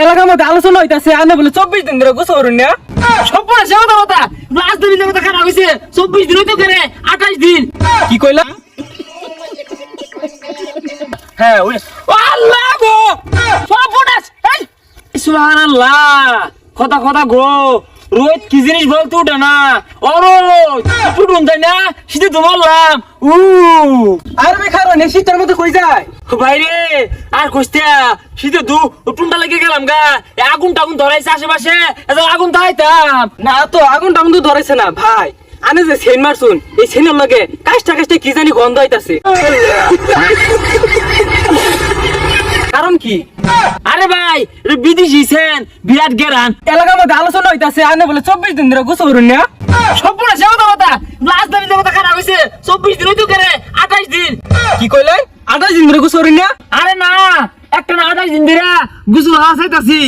এলাকার মধ্যে আলোচনা হইতাছে আনে বলে 24 দিন ধরে গোসল করুন না সবটা সে কথা লাস্ট দিন কথা খারাপ হইছে 24 দিন তো করে 28 দিন কি কইলা হ্যাঁ ওই আল্লাহ গো সবটা এই সুবহানাল্লাহ কথা কথা গো রোজ কি জিনিস বলতে উঠে না টুটুন তাই না শীতে তো বললাম আর বে খারো নে শীতের মধ্যে কই যায় বাইরে আর কইস্তা শীতে টুনটা লেগে গেলাম গা আগুন টাগুন ধরাইছে আশেপাশে আগুন তাইতাম না তো আগুন টাগুন তো ধরেছে না ভাই আনে যে সেন মারছুন এই সেনের লগে কাষ্টা কাষ্টা কি জানি গন্ধ হইতাছে কারণ কি আরে ভাই বিদেশি সেন বিরাট গেরান এলাকার মধ্যে আলোচনা হইতাছে আনে বলে 24 দিন ধরে গোসল করুন না সবটা সে কথা লাস্ট দিন কথা খারাপ হইছে 24 দিন তো করে 28 দিন কি কইলে 28 দিন ধরে গোসল করুন না আরে না একটা না 28 দিন ধরে গুছু হাসাইতাছি